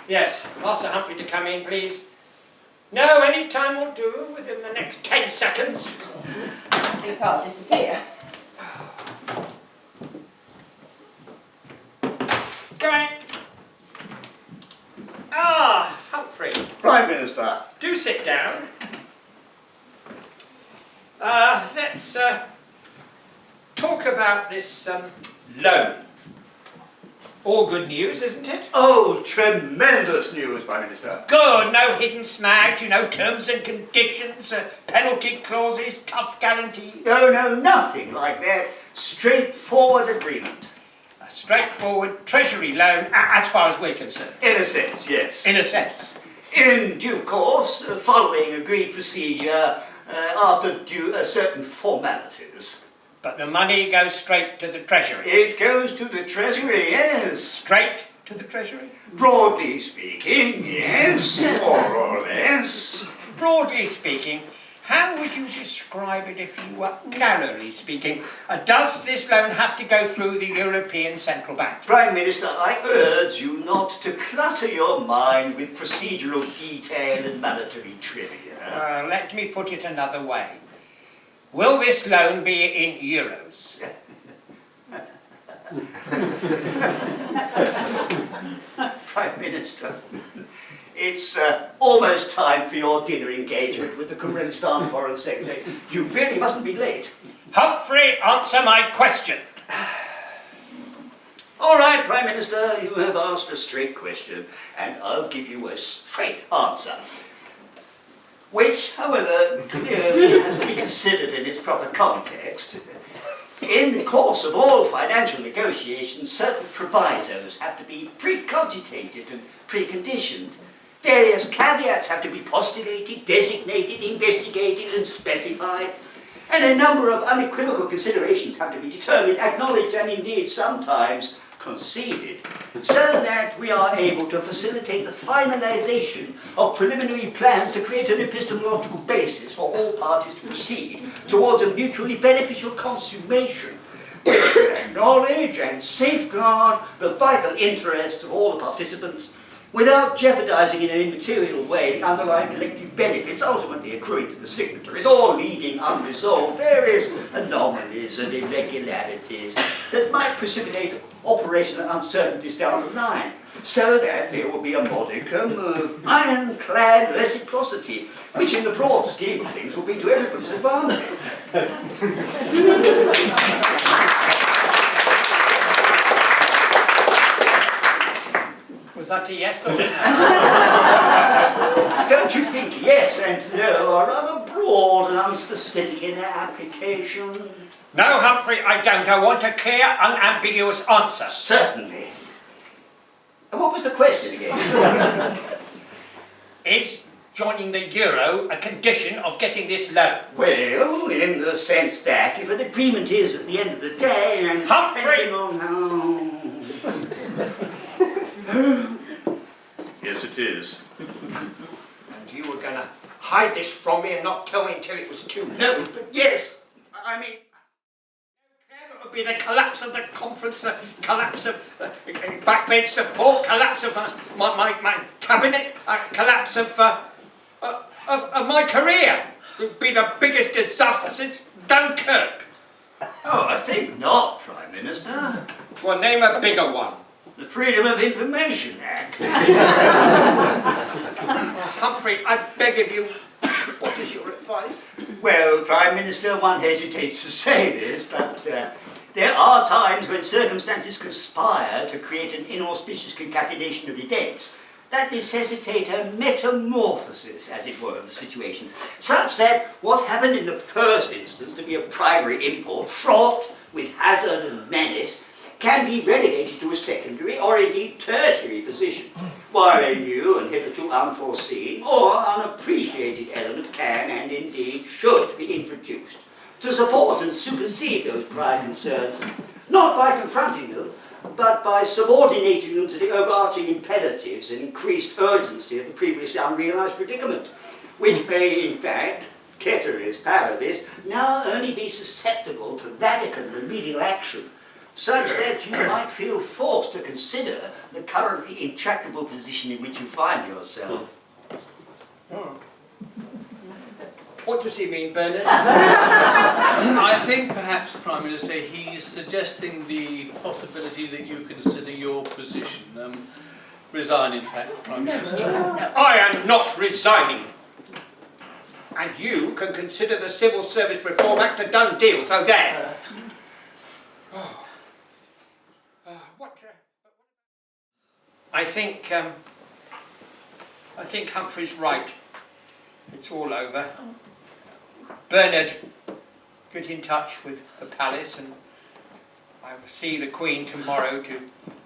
Yes, Master Humphrey to come in, please. No, any time will do, within the next 10 seconds. I think I'll disappear. Go in. Ah, Humphrey. Prime Minister. Do sit down. Let's talk about this loan. All good news, isn't it? Oh, tremendous news, Prime Minister. Good, no hidden snags, you know, terms and conditions, penalty clauses, tough guarantees. No, nothing like that. Straightforward agreement. A straightforward treasury loan, as far as we're concerned. In a sense, yes. In a sense. In due course, following agreed procedure, after certain formalities. But the money goes straight to the treasury. It goes to the Treasury, yes. Straight to the treasury? Broadly speaking, yes, more or less. Broadly speaking, how would you describe it if you were narrowly speaking? Does this loan have to go through the European Central Bank? Prime Minister, I urge you not to clutter your mind with procedural detail and monetary trivia. Let me put it another way. Will this loan be in euros? Prime Minister, it's almost time for your dinner engagement with the Kyrgyzstan Foreign Secretary. You really mustn't be late. Humphrey, answer my question. All right, Prime Minister, you have asked a straight question, and I'll give you a straight answer. Which, however, clearly has to be considered in its proper context. In the course of all financial negotiations, certain provisos have to be precogitated and preconditioned. Various caveats have to be postulated, designated, investigated and specified. And a number of unequivocal considerations have to be determined, acknowledged and indeed sometimes conceded, so that we are able to facilitate the finalization of preliminary plans to create an epistemological basis for all parties to proceed towards a mutually beneficial consummation, which will acknowledge and safeguard the vital interests of all the participants without jeopardizing in an immaterial way the underlying collective benefits ultimately accruing to the signatories, or leaving unresolved various anomalies and irregularities that might precipitate operational uncertainties down the line, so that there will be a modicum of ironclad reciprocity, which in the broad scheme of things will be to everybody's advantage. Was that a yes or no? Don't you think yes and no are rather broad and unspecific in their application? No, Humphrey, I don't. I want a clear, unambiguous answer. Certainly. And what was the question again? Is joining the euro a condition of getting this loan? Well, in the sense that if an agreement is at the end of the day and Humphrey! depending on how... Yes, it is. And you were going to hide this from me and not tell me until it was too late. No, but yes, I mean... It would be the collapse of the conference, the collapse of backbench support, collapse of my cabinet, collapse of my career. It would be the biggest disaster since Dunkirk. Oh, I think not, Prime Minister. Well, name a bigger one. The Freedom of Information Act. Humphrey, I beg of you, what is your advice? Well, Prime Minister, one hesitates to say this, but there are times when circumstances conspire to create an inauspicious concatenation of events that necessitate a metamorphosis, as it were, of the situation, such that what happened in the first instance to be of primary import, fraught with hazard and menace, can be relegated to a secondary or indeed tertiary position, while a new and hitherto unforeseen or unappreciated element can and indeed should be introduced to support and supersede those prior concerns, not by confronting them, but by subordinating them to the overarching imperatives and increased urgency of the previously unrealized predicament, which may in fact, ceteris paribus, now only be susceptible to radical remedial action such that you might feel forced to consider the currently intractable position in which you find yourself. What does he mean, Bernard? I think perhaps, Prime Minister, he's suggesting the possibility that you consider your position. Resign, in fact, Prime Minister. I am not resigning. And you can consider the Civil Service Reform Act a done deal, so there. I think Humphrey's right. It's all over. Bernard, get in touch with the palace and I will see the Queen tomorrow to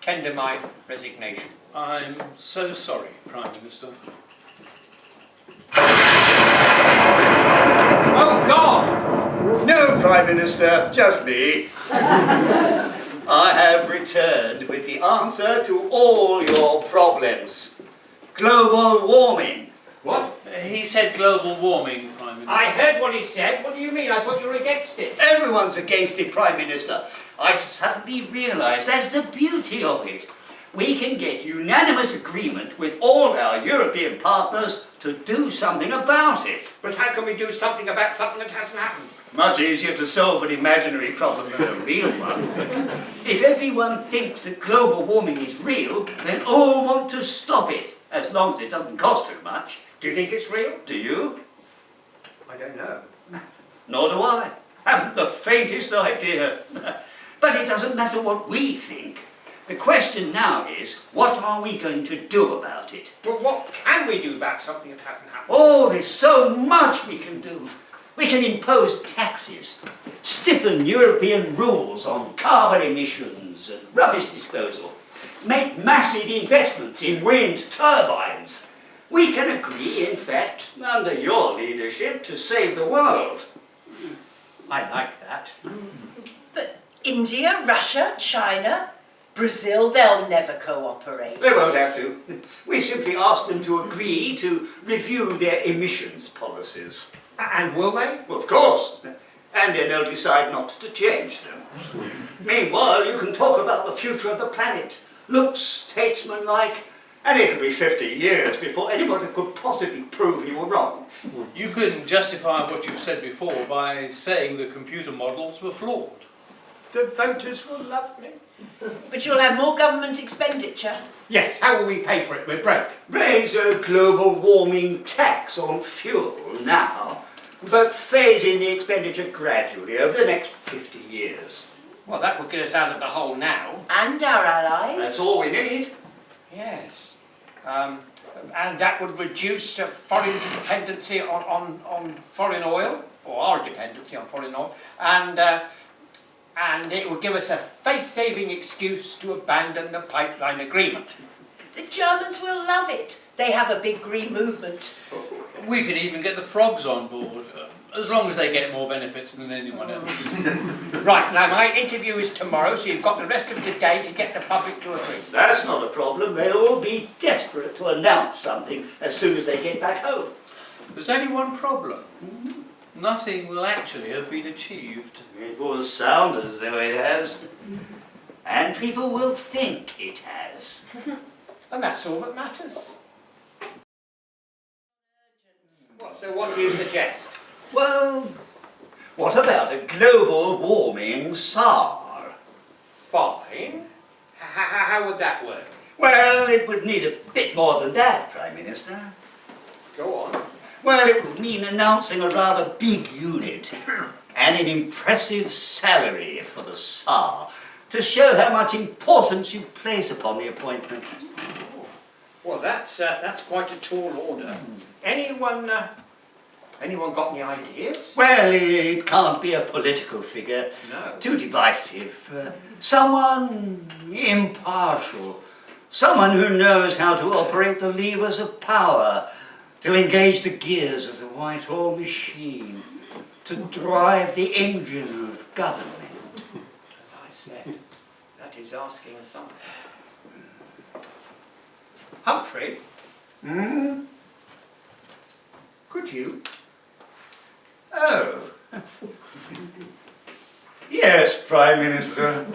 tender my resignation. I'm so sorry, Prime Minister. Oh God! No, Prime Minister, just me. I have returned with the answer to all your problems. Global warming. What? He said global warming, Prime Minister. I heard what he said. What do you mean? I thought you were against it. Everyone's against it, Prime Minister. I suddenly realised that's the beauty of it. We can get unanimous agreement with all our European partners to do something about it. But how can we do something about something that hasn't happened? Much easier to solve an imaginary problem than a real one. If everyone thinks that global warming is real, then all want to stop it, as long as it doesn't cost too much. Do you think it's real? Do you? I don't know. Nor do I. Haven't the faintest idea. But it doesn't matter what we think. The question now is, what are we going to do about it? But what can we do about something that hasn't happened? Oh, there's so much we can do. We can impose taxes, stiffen European rules on carbon emissions and rubbish disposal, make massive investments in wind turbines. We can agree, in fact, under your leadership, to save the world. I like that. But India, Russia, China, Brazil, they'll never cooperate. They won't have to. We simply ask them to agree to review their emissions policies. And will they? Well, of course. And then they'll decide not to change them. Meanwhile, you can talk about the future of the planet. Look statesmanlike, and it'll be 50 years before anybody could possibly prove you were wrong. You can justify what you've said before by saying the computer models were flawed. The voters will love me. But you'll have more government expenditure. Yes, how will we pay for it? We're broke. Raise a global warming tax on fuel now, but phase in the expenditure gradually over the next 50 years. Well, that will get us out of the hole now. And our allies. That's all we need. Yes. And that would reduce foreign dependency on foreign oil, or our dependency on foreign oil, and it would give us a face-saving excuse to abandon the pipeline agreement. The Germans will love it. They have a big green movement. We could even get the frogs on board, as long as they get more benefits than anyone else. Right, now my interview is tomorrow, so you've got the rest of the day to get the public to agree. That's not a problem. They'll all be desperate to announce something as soon as they get back home. There's only one problem. Nothing will actually have been achieved. It will sound as though it has. And people will think it has. And that's all that matters. Well, so what do you suggest? Well, what about a global warming SAR? Fine. How would that work? Well, it would need a bit more than that, Prime Minister. Go on. Well, it would mean announcing a rather big unit and an impressive salary for the SAR to show how much importance you place upon the appointment. Well, that's quite a tall order. Anyone got any ideas? Well, it can't be a political figure. No. Too divisive. Someone impartial. Someone who knows how to operate the levers of power, to engage the gears of the Whitehall machine, to drive the engine of government. As I said, that is asking something. Humphrey, could you? Oh. Yes. Yes, Prime Minister.